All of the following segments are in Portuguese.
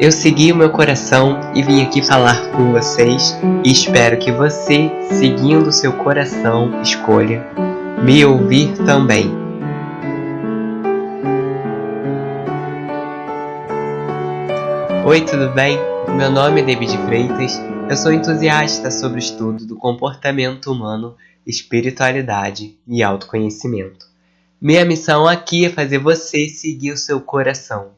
Eu segui o meu coração e vim aqui falar com vocês e espero que você, seguindo o seu coração, escolha me ouvir também. Oi, tudo bem? Meu nome é David Freitas, eu sou entusiasta sobre o estudo do comportamento humano, espiritualidade e autoconhecimento. Minha missão aqui é fazer você seguir o seu coração.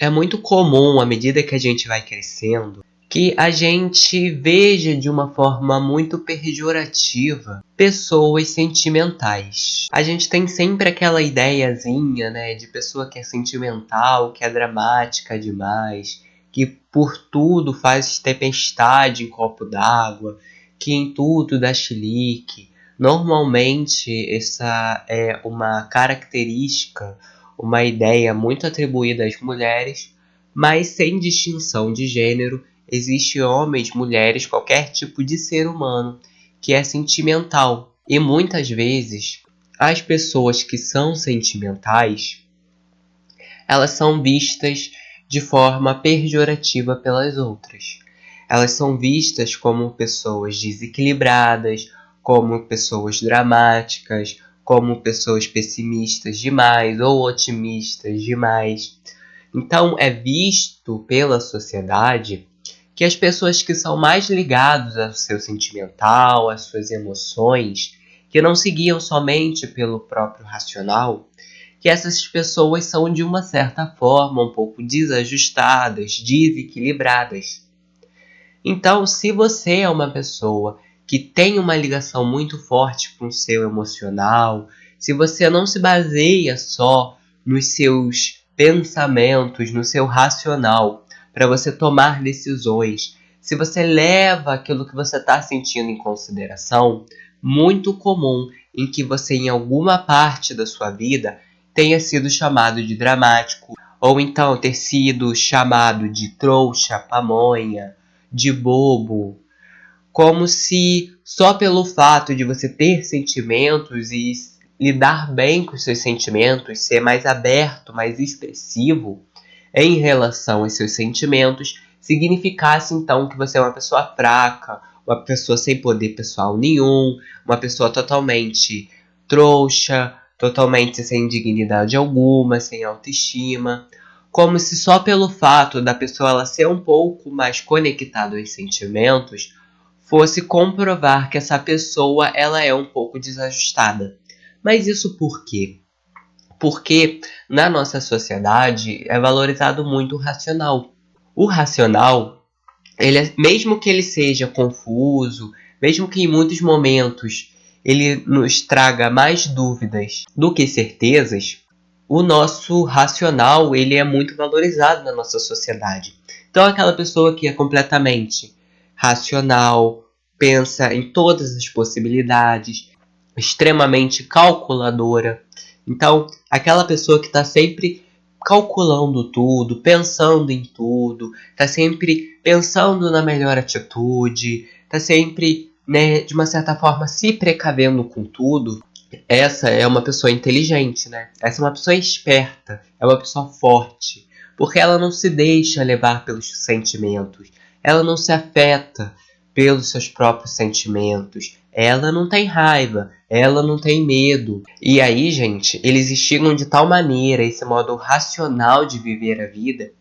É muito comum, à medida que a gente vai crescendo, que a gente veja de uma forma muito pejorativa pessoas sentimentais. A gente tem sempre aquela ideiazinha, né, de pessoa que é sentimental, que é dramática demais, que por tudo faz tempestade em copo d'água, que em tudo dá chilique. Normalmente essa é uma característica, uma ideia muito atribuída às mulheres, mas sem distinção de gênero, existe homens, mulheres, qualquer tipo de ser humano que é sentimental. E muitas vezes, as pessoas que são sentimentais, elas são vistas de forma pejorativa pelas outras. Elas são vistas como pessoas desequilibradas, como pessoas dramáticas, como pessoas pessimistas demais ou otimistas demais. Então é visto pela sociedade que as pessoas que são mais ligadas ao seu sentimental, às suas emoções, que não se guiam somente pelo próprio racional, que essas pessoas são de uma certa forma um pouco desajustadas, desequilibradas. Então, se você é uma pessoa que tem uma ligação muito forte com o seu emocional, se você não se baseia só nos seus pensamentos, no seu racional, para você tomar decisões, se você leva aquilo que você está sentindo em consideração, muito comum em que você, em alguma parte da sua vida, tenha sido chamado de dramático, ou então ter sido chamado de trouxa, pamonha, de bobo, como se só pelo fato de você ter sentimentos e lidar bem com os seus sentimentos, ser mais aberto, mais expressivo em relação aos seus sentimentos, significasse então que você é uma pessoa fraca, uma pessoa sem poder pessoal nenhum, uma pessoa totalmente trouxa, totalmente sem dignidade alguma, sem autoestima, como se só pelo fato da pessoa ela ser um pouco mais conectada aos sentimentos fosse comprovar que essa pessoa ela é um pouco desajustada. Mas isso por quê? Porque na nossa sociedade é valorizado muito o racional. O racional, mesmo que ele seja confuso, mesmo que em muitos momentos ele nos traga mais dúvidas do que certezas, o nosso racional ele é muito valorizado na nossa sociedade. Então aquela pessoa que é completamente racional, pensa em todas as possibilidades, extremamente calculadora. Então aquela pessoa que está sempre calculando tudo, pensando em tudo, está sempre pensando na melhor atitude, está sempre, né, de uma certa forma se precavendo com tudo. Essa é uma pessoa inteligente, né? Essa é uma pessoa esperta, é uma pessoa forte, porque ela não se deixa levar pelos sentimentos, ela não se afeta pelos seus próprios sentimentos, ela não tem raiva, ela não tem medo. E aí, gente, eles instigam de tal maneira esse modo racional de viver a vida,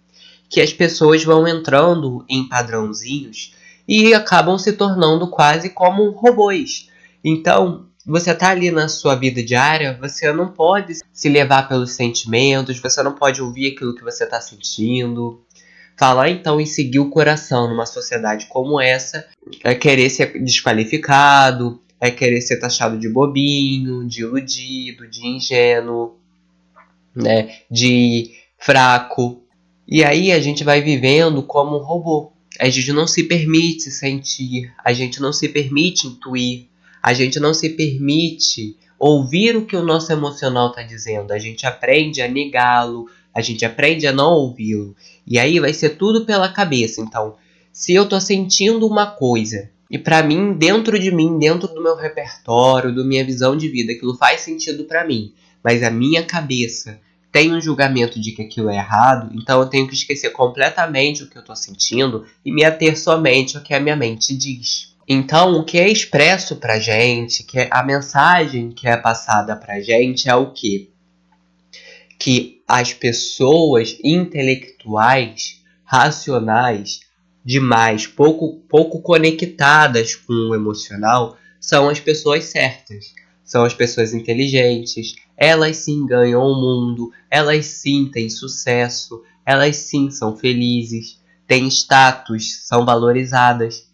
que as pessoas vão entrando em padrãozinhos e acabam se tornando quase como robôs. Então, você tá ali na sua vida diária, você não pode se levar pelos sentimentos, você não pode ouvir aquilo que você está sentindo. Falar então em seguir o coração numa sociedade como essa é querer ser desqualificado, é querer ser taxado de bobinho, de iludido, de ingênuo, né, de fraco. E aí a gente vai vivendo como um robô. A gente não se permite sentir, a gente não se permite intuir, a gente não se permite ouvir o que o nosso emocional está dizendo. A gente aprende a negá-lo, a gente aprende a não ouvi-lo. E aí vai ser tudo pela cabeça. Então, se eu estou sentindo uma coisa, e para mim, dentro de mim, dentro do meu repertório, da minha visão de vida, aquilo faz sentido para mim, mas a minha cabeça tem um julgamento de que aquilo é errado, então eu tenho que esquecer completamente o que eu estou sentindo e me ater somente ao que a minha mente diz. Então, o que é expresso pra gente, que é a mensagem que é passada pra gente é o quê? Que as pessoas intelectuais, racionais, demais, pouco conectadas com o emocional, são as pessoas certas. São as pessoas inteligentes, elas sim ganham o mundo, elas sim têm sucesso, elas sim são felizes, têm status, são valorizadas.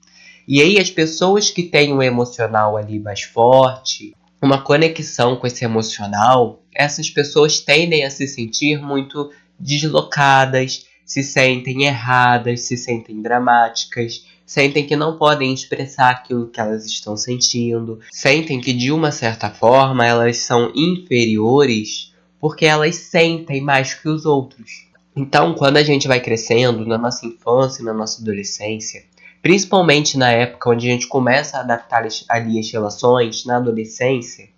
E aí as pessoas que têm o emocional ali mais forte, uma conexão com esse emocional, essas pessoas tendem a se sentir muito deslocadas, se sentem erradas, se sentem dramáticas, sentem que não podem expressar aquilo que elas estão sentindo, sentem que de uma certa forma elas são inferiores porque elas sentem mais que os outros. Então, quando a gente vai crescendo, na nossa infância e na nossa adolescência, principalmente na época onde a gente começa a adaptar ali as relações, na adolescência,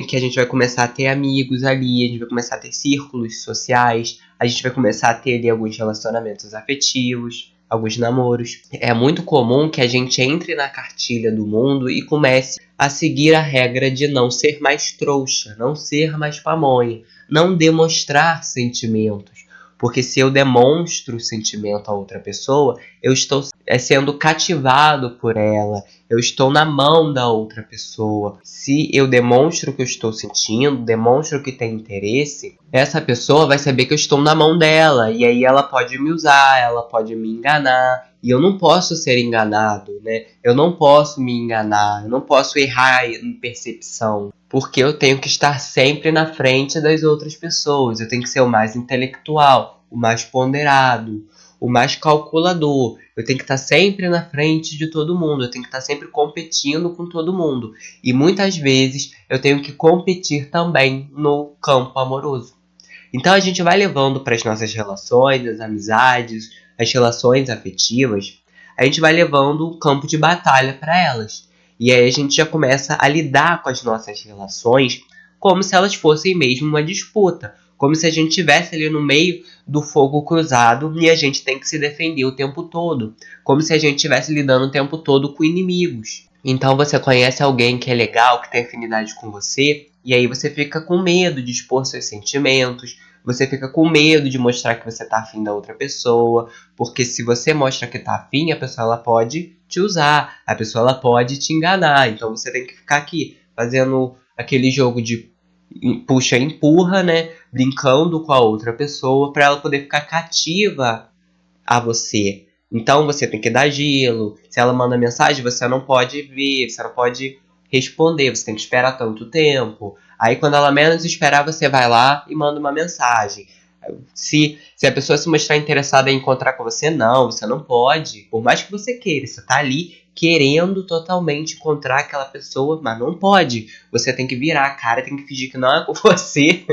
que a gente vai começar a ter amigos ali, a gente vai começar a ter círculos sociais, a gente vai começar a ter ali alguns relacionamentos afetivos, alguns namoros. É muito comum que a gente entre na cartilha do mundo e comece a seguir a regra de não ser mais trouxa, não ser mais pamonha, não demonstrar sentimentos. Porque se eu demonstro sentimento a outra pessoa, eu estou sendo cativado por ela, eu estou na mão da outra pessoa. Se eu demonstro o que eu estou sentindo, demonstro que tem interesse, essa pessoa vai saber que eu estou na mão dela. E aí ela pode me usar, ela pode me enganar. E eu não posso ser enganado, né? Eu não posso me enganar, eu não posso errar em percepção. Porque eu tenho que estar sempre na frente das outras pessoas. Eu tenho que ser o mais intelectual, o mais ponderado, o mais calculador. Eu tenho que estar sempre na frente de todo mundo. Eu tenho que estar sempre competindo com todo mundo. E muitas vezes eu tenho que competir também no campo amoroso. Então a gente vai levando para as nossas relações, as amizades, as relações afetivas, a gente vai levando um campo de batalha para elas. E aí a gente já começa a lidar com as nossas relações como se elas fossem mesmo uma disputa. Como se a gente estivesse ali no meio do fogo cruzado e a gente tem que se defender o tempo todo. Como se a gente estivesse lidando o tempo todo com inimigos. Então você conhece alguém que é legal, que tem afinidade com você, e aí você fica com medo de expor seus sentimentos, você fica com medo de mostrar que você tá afim da outra pessoa, porque se você mostra que tá afim, a pessoa ela pode te usar, a pessoa ela pode te enganar. Então você tem que ficar aqui fazendo aquele jogo de puxa e empurra, né? Brincando com a outra pessoa para ela poder ficar cativa a você. Então você tem que dar gelo. Se ela manda mensagem, você não pode ver, você não pode responder, você tem que esperar tanto tempo. Aí quando ela menos esperar, você vai lá e manda uma mensagem. Se a pessoa se mostrar interessada em encontrar com você, não, você não pode. Por mais que você queira, você tá ali querendo totalmente encontrar aquela pessoa, mas não pode. Você tem que virar a cara, tem que fingir que não é com você.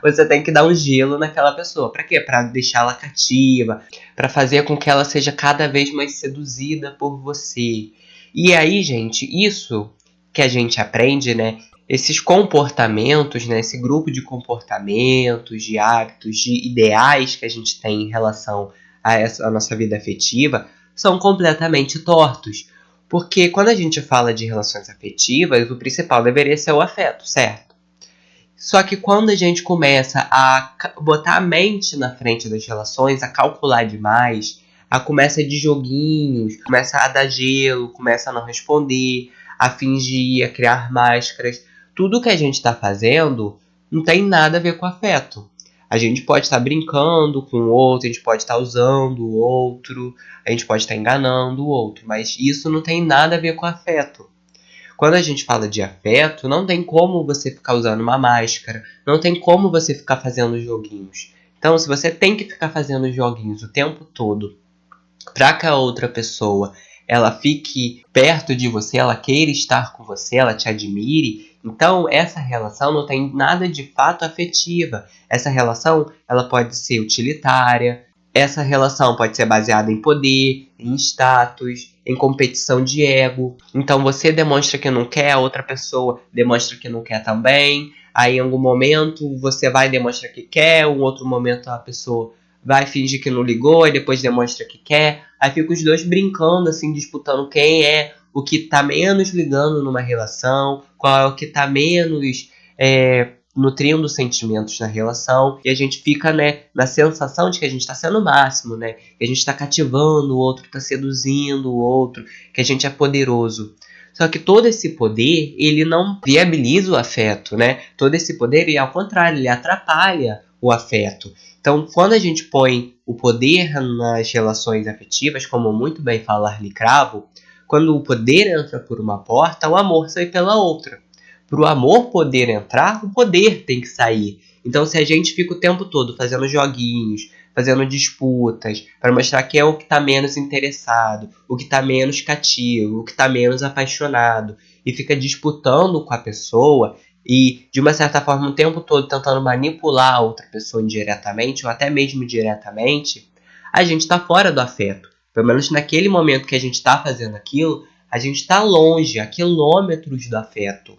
Você tem que dar um gelo naquela pessoa. Pra quê? Pra deixá-la cativa, pra fazer com que ela seja cada vez mais seduzida por você. E aí, gente, isso que a gente aprende, né? Esses comportamentos, né, esse grupo de comportamentos, de hábitos, de ideais que a gente tem em relação a nossa vida afetiva, são completamente tortos. Porque quando a gente fala de relações afetivas, o principal deveria ser o afeto, certo? Só que quando a gente começa a botar a mente na frente das relações, a calcular demais, a começa de joguinhos, começa a dar gelo, começa a não responder, a fingir, a criar máscaras, tudo que a gente está fazendo não tem nada a ver com afeto. A gente pode estar brincando com o outro, a gente pode estar usando o outro, a gente pode estar enganando o outro, mas isso não tem nada a ver com afeto. Quando a gente fala de afeto, não tem como você ficar usando uma máscara, não tem como você ficar fazendo joguinhos. Então, se você tem que ficar fazendo joguinhos o tempo todo para que a outra pessoa ela fique perto de você, ela queira estar com você, ela te admire, então essa relação não tem nada de fato afetiva. Essa relação ela pode ser utilitária, essa relação pode ser baseada em poder, em status, em competição de ego. Então você demonstra que não quer, a outra pessoa demonstra que não quer também. Aí em algum momento você vai demonstrar que quer, um outro momento a pessoa vai fingir que não ligou e depois demonstra que quer. Aí fica os dois brincando, assim, disputando quem é o que tá menos ligando numa relação, qual é o que tá menos nutrindo sentimentos na relação. E a gente fica, né, na sensação de que a gente tá sendo o máximo, né? Que a gente tá cativando o outro, que tá seduzindo o outro, que a gente é poderoso. Só que todo esse poder, ele não viabiliza o afeto, né? Todo esse poder, ele, ao contrário, ele atrapalha o afeto. Então, quando a gente põe o poder nas relações afetivas, como muito bem fala Arlie Cravo, quando o poder entra por uma porta, o amor sai pela outra. Para o amor poder entrar, o poder tem que sair. Então, se a gente fica o tempo todo fazendo joguinhos, fazendo disputas, para mostrar quem é o que está menos interessado, o que está menos cativo, o que está menos apaixonado, e fica disputando com a pessoa, e de uma certa forma o tempo todo tentando manipular a outra pessoa indiretamente ou até mesmo diretamente, a gente está fora do afeto. Pelo menos naquele momento que a gente está fazendo aquilo, a gente está longe, a quilômetros do afeto.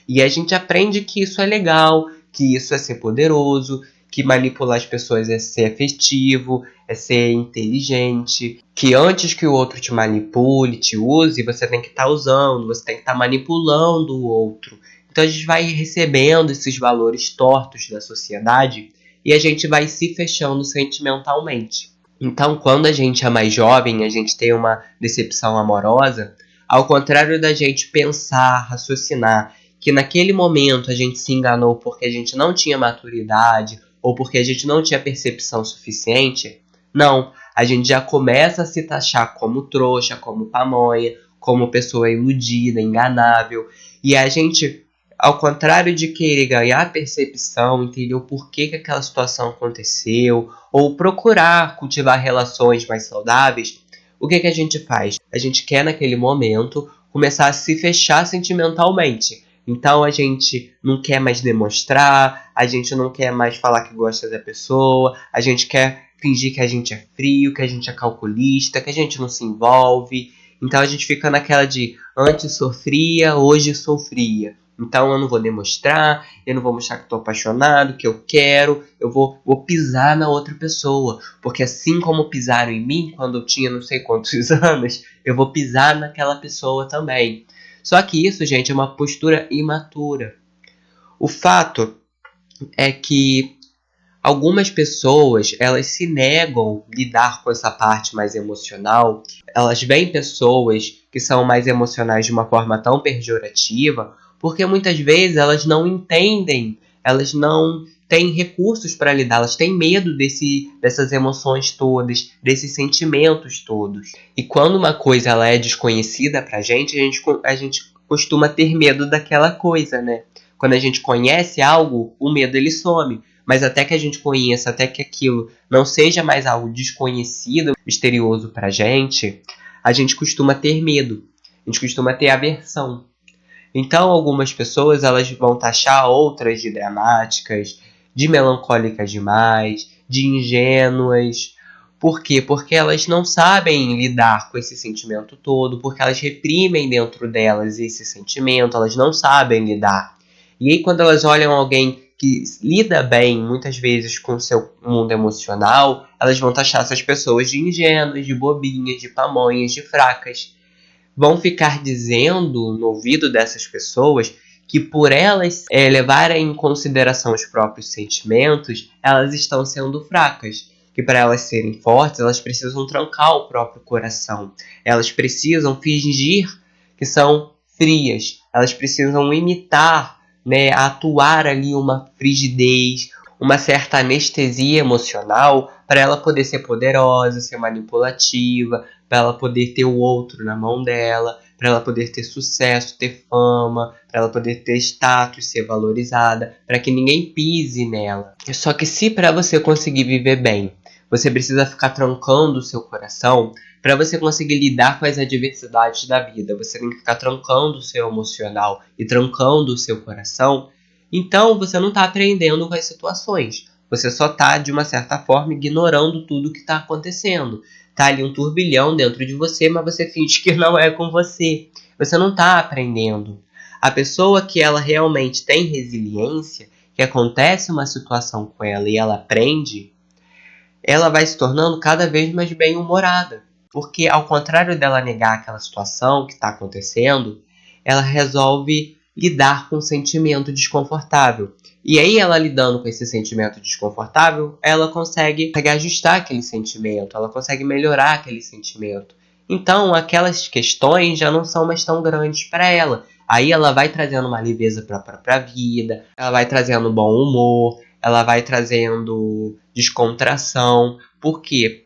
E a gente aprende que isso é legal, que isso é ser poderoso, que manipular as pessoas é ser afetivo, é ser inteligente, que antes que o outro te manipule, te use, você tem que estar usando, você tem que estar manipulando o outro. Então a gente vai recebendo esses valores tortos da sociedade e a gente vai se fechando sentimentalmente. Então, quando a gente é mais jovem, a gente tem uma decepção amorosa, ao contrário da gente pensar, raciocinar, que naquele momento a gente se enganou porque a gente não tinha maturidade ou porque a gente não tinha percepção suficiente, não, a gente já começa a se taxar como trouxa, como pamonha, como pessoa iludida, enganável, e a gente, ao contrário de querer ganhar percepção, entender o porquê que aquela situação aconteceu, ou procurar cultivar relações mais saudáveis, o que a gente faz? A gente quer, naquele momento, começar a se fechar sentimentalmente. Então a gente não quer mais demonstrar, a gente não quer mais falar que gosta da pessoa, a gente quer fingir que a gente é frio, que a gente é calculista, que a gente não se envolve. Então a gente fica naquela de antes sofria, hoje sou fria. Então eu não vou demonstrar, eu não vou mostrar que estou apaixonado, que eu quero, eu vou pisar na outra pessoa. Porque assim como pisaram em mim quando eu tinha não sei quantos anos, eu vou pisar naquela pessoa também. Só que isso, gente, é uma postura imatura. O fato é que algumas pessoas, elas se negam a lidar com essa parte mais emocional. Elas veem pessoas que são mais emocionais de uma forma tão pejorativa, porque muitas vezes elas não entendem, elas não têm recursos para lidar, elas têm medo dessas emoções todas, desses sentimentos todos. E quando uma coisa ela é desconhecida pra gente, a gente costuma ter medo daquela coisa, né? Quando a gente conhece algo, o medo ele some. Mas até que a gente conheça, até que aquilo não seja mais algo desconhecido, misterioso pra gente, a gente costuma ter medo, a gente costuma ter aversão. Então algumas pessoas elas vão taxar outras de dramáticas, de melancólicas demais, de ingênuas. Por quê? Porque elas não sabem lidar com esse sentimento todo, porque elas reprimem dentro delas esse sentimento, elas não sabem lidar. E aí quando elas olham alguém que lida bem, muitas vezes, com o seu mundo emocional, elas vão taxar essas pessoas de ingênuas, de bobinhas, de pamonhas, de fracas. Vão ficar dizendo no ouvido dessas pessoas que por elas levarem em consideração os próprios sentimentos, elas estão sendo fracas. Que para elas serem fortes, elas precisam trancar o próprio coração. Elas precisam fingir que são frias. Elas precisam imitar, né, atuar ali uma frigidez, uma certa anestesia emocional para ela poder ser poderosa, ser manipulativa, para ela poder ter o outro na mão dela, para ela poder ter sucesso, ter fama, para ela poder ter status, ser valorizada, para que ninguém pise nela. Só que se para você conseguir viver bem, você precisa ficar trancando o seu coração, para você conseguir lidar com as adversidades da vida, você tem que ficar trancando o seu emocional e trancando o seu coração. Então você não está aprendendo com as situações. Você só está, de uma certa forma, ignorando tudo o que está acontecendo. Tá ali um turbilhão dentro de você, mas você finge que não é com você. Você não está aprendendo. A pessoa que ela realmente tem resiliência, que acontece uma situação com ela e ela aprende, ela vai se tornando cada vez mais bem-humorada. Porque ao contrário dela negar aquela situação que está acontecendo, ela resolve lidar com um sentimento desconfortável. E aí ela lidando com esse sentimento desconfortável, ela consegue ajustar aquele sentimento, ela consegue melhorar aquele sentimento. Então aquelas questões já não são mais tão grandes para ela. Aí ela vai trazendo uma leveza para a própria vida, ela vai trazendo bom humor, ela vai trazendo descontração. Por quê?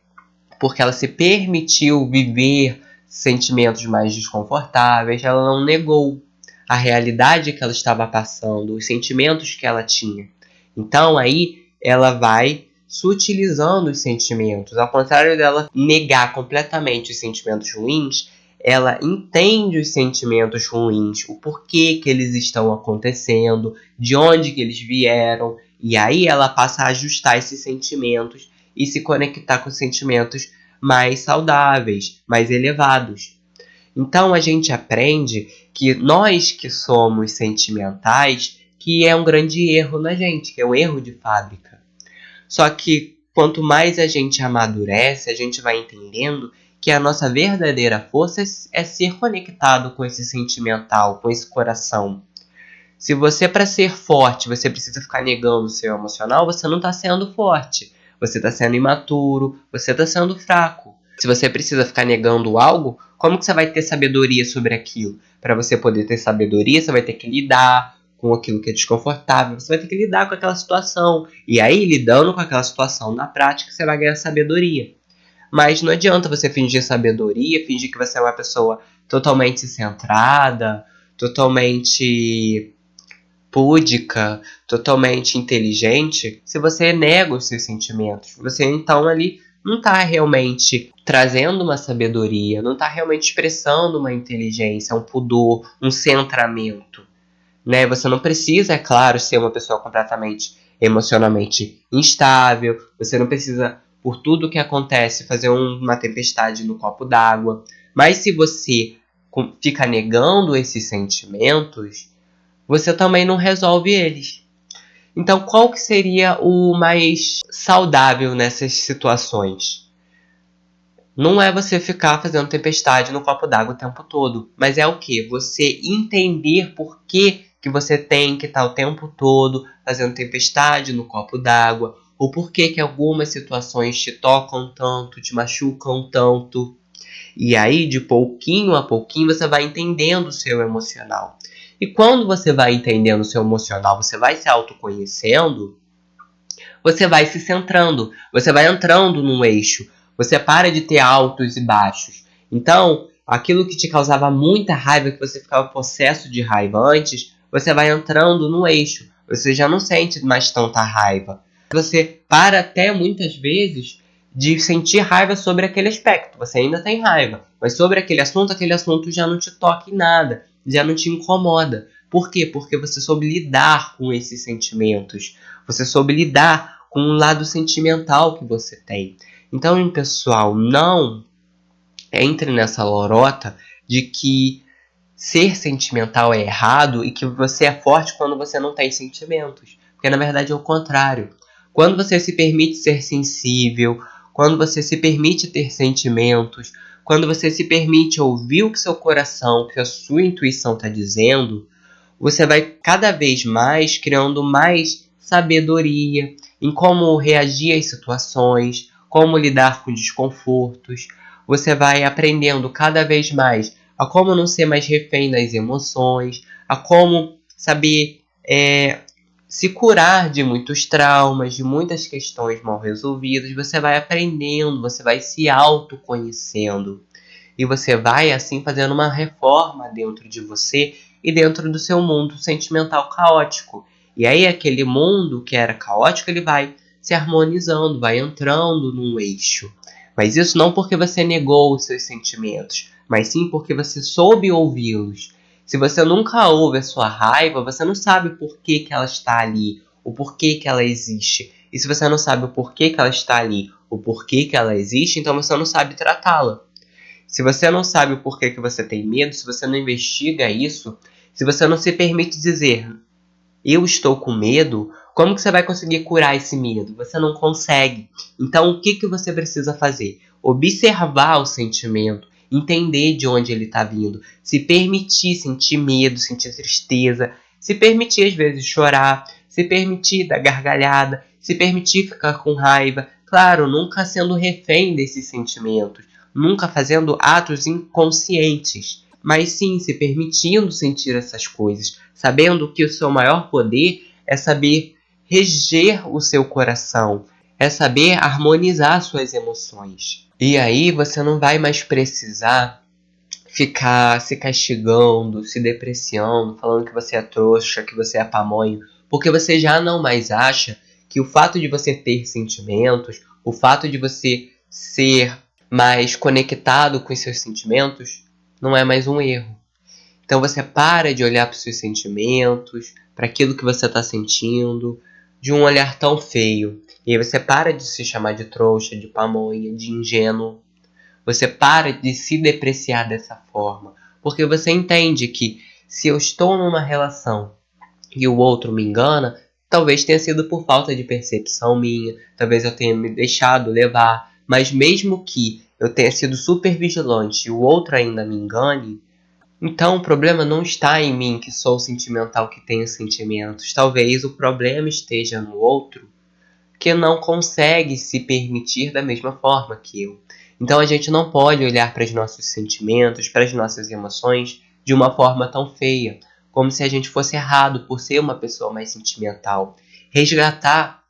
Porque ela se permitiu viver sentimentos mais desconfortáveis, ela não negou a realidade que ela estava passando, os sentimentos que ela tinha. Então aí ela vai sutilizando os sentimentos. Ao contrário dela negar completamente os sentimentos ruins, ela entende os sentimentos ruins, o porquê que eles estão acontecendo, de onde que eles vieram, e aí ela passa a ajustar esses sentimentos e se conectar com sentimentos mais saudáveis, mais elevados. Então a gente aprende que nós que somos sentimentais, que é um grande erro na gente, que é um erro de fábrica. Só que quanto mais a gente amadurece, a gente vai entendendo que a nossa verdadeira força é ser conectado com esse sentimental, com esse coração. Se você, para ser forte, você precisa ficar negando o seu emocional, você não está sendo forte. Você está sendo imaturo, você está sendo fraco. Se você precisa ficar negando algo, como que você vai ter sabedoria sobre aquilo? Para você poder ter sabedoria, você vai ter que lidar com aquilo que é desconfortável, você vai ter que lidar com aquela situação. E aí, lidando com aquela situação na prática, você vai ganhar sabedoria. Mas não adianta você fingir sabedoria, fingir que você é uma pessoa totalmente centrada, totalmente púdica, totalmente inteligente, se você nega os seus sentimentos. Você então ali não está realmente trazendo uma sabedoria, não está realmente expressando uma inteligência, um pudor, um centramento. Né? Você não precisa, é claro, ser uma pessoa completamente emocionalmente instável, você não precisa, por tudo que acontece, fazer uma tempestade no copo d'água. Mas se você fica negando esses sentimentos, você também não resolve eles. Então, qual que seria o mais saudável nessas situações? Não é você ficar fazendo tempestade no copo d'água o tempo todo, mas é o quê? Você entender por que você tem que estar o tempo todo fazendo tempestade no copo d'água, ou por que algumas situações te tocam tanto, te machucam tanto. E aí, de pouquinho a pouquinho, você vai entendendo o seu emocional. E quando você vai entendendo o seu emocional, você vai se autoconhecendo, você vai se centrando, você vai entrando num eixo, você para de ter altos e baixos. Então, aquilo que te causava muita raiva, que você ficava possesso de raiva antes, você vai entrando no eixo, você já não sente mais tanta raiva. Você para até muitas vezes de sentir raiva sobre aquele aspecto, você ainda tem raiva, mas sobre aquele assunto já não te toca em nada, já não te incomoda. Por quê? Porque você soube lidar com esses sentimentos. Você soube lidar com o lado sentimental que você tem. Então, pessoal, não entre nessa lorota de que ser sentimental é errado e que você é forte quando você não tem sentimentos. Porque, na verdade, é o contrário. Quando você se permite ser sensível, quando você se permite ter sentimentos, quando você se permite ouvir o que seu coração, o que a sua intuição está dizendo, você vai cada vez mais criando mais sabedoria em como reagir às situações, como lidar com desconfortos. Você vai aprendendo cada vez mais a como não ser mais refém das emoções, a como saber se curar de muitos traumas, de muitas questões mal resolvidas. Você vai aprendendo, você vai se autoconhecendo. E você vai, assim, fazendo uma reforma dentro de você e dentro do seu mundo sentimental caótico. E aí aquele mundo que era caótico, ele vai se harmonizando, vai entrando num eixo. Mas isso não porque você negou os seus sentimentos, mas sim porque você soube ouvi-los. Se você nunca ouve a sua raiva, você não sabe por que ela está ali, o porquê que ela existe. E se você não sabe o porquê que ela está ali, o porquê que ela existe, então você não sabe tratá-la. Se você não sabe o porquê que você tem medo, se você não investiga isso, Se você não se permite dizer, eu estou com medo, como que você vai conseguir curar esse medo? Você não consegue. Então, o que você precisa fazer? Observar o sentimento, entender de onde ele está vindo, se permitir sentir medo, sentir tristeza, se permitir às vezes chorar, se permitir dar gargalhada, se permitir ficar com raiva. Claro, nunca sendo refém desses sentimentos, nunca fazendo atos inconscientes, mas sim se permitindo sentir essas coisas, sabendo que o seu maior poder é saber reger o seu coração, é saber harmonizar suas emoções. E aí você não vai mais precisar ficar se castigando, se depreciando, falando que você é trouxa, que você é pamonho, porque você já não mais acha que o fato de você ter sentimentos, o fato de você ser mais conectado com os seus sentimentos, não é mais um erro. Então você para de olhar para os seus sentimentos, para aquilo que você está sentindo, de um olhar tão feio. E aí você para de se chamar de trouxa, de pamonha, de ingênuo. Você para de se depreciar dessa forma. Porque você entende que se eu estou numa relação e o outro me engana, talvez tenha sido por falta de percepção minha, talvez eu tenha me deixado levar. Mas mesmo que eu tenha sido super vigilante e o outro ainda me engane, então o problema não está em mim, que sou sentimental, que tenho sentimentos. Talvez o problema esteja no outro, que não consegue se permitir da mesma forma que eu. Então a gente não pode olhar para os nossos sentimentos, para as nossas emoções, de uma forma tão feia, como se a gente fosse errado por ser uma pessoa mais sentimental. Resgatar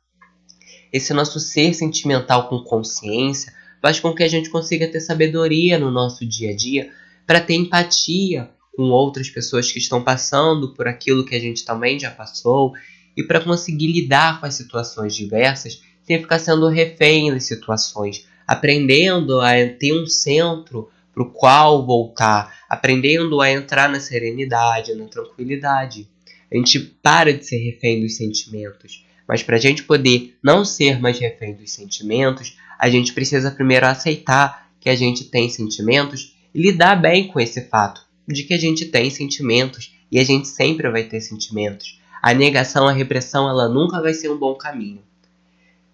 esse nosso ser sentimental com consciência faz com que a gente consiga ter sabedoria no nosso dia a dia, para ter empatia com outras pessoas que estão passando por aquilo que a gente também já passou, e para conseguir lidar com as situações diversas sem ficar sendo refém das situações, aprendendo a ter um centro para o qual voltar, aprendendo a entrar na serenidade, na tranquilidade. A gente para de ser refém dos sentimentos, mas para a gente poder não ser mais refém dos sentimentos, a gente precisa primeiro aceitar que a gente tem sentimentos e lidar bem com esse fato de que a gente tem sentimentos e a gente sempre vai ter sentimentos. A negação, a repressão, ela nunca vai ser um bom caminho,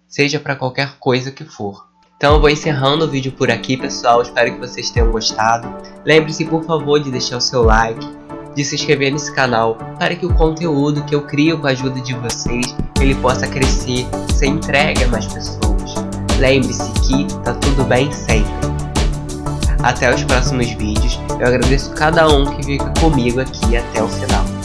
seja para qualquer coisa que for. Então eu vou encerrando o vídeo por aqui, pessoal. Espero que vocês tenham gostado. Lembre-se, por favor, de deixar o seu like, de se inscrever nesse canal, para que o conteúdo que eu crio com a ajuda de vocês, ele possa crescer, ser entregue a mais pessoas. Lembre-se que tá tudo bem sempre. Até os próximos vídeos. Eu agradeço cada um que fica comigo aqui até o final.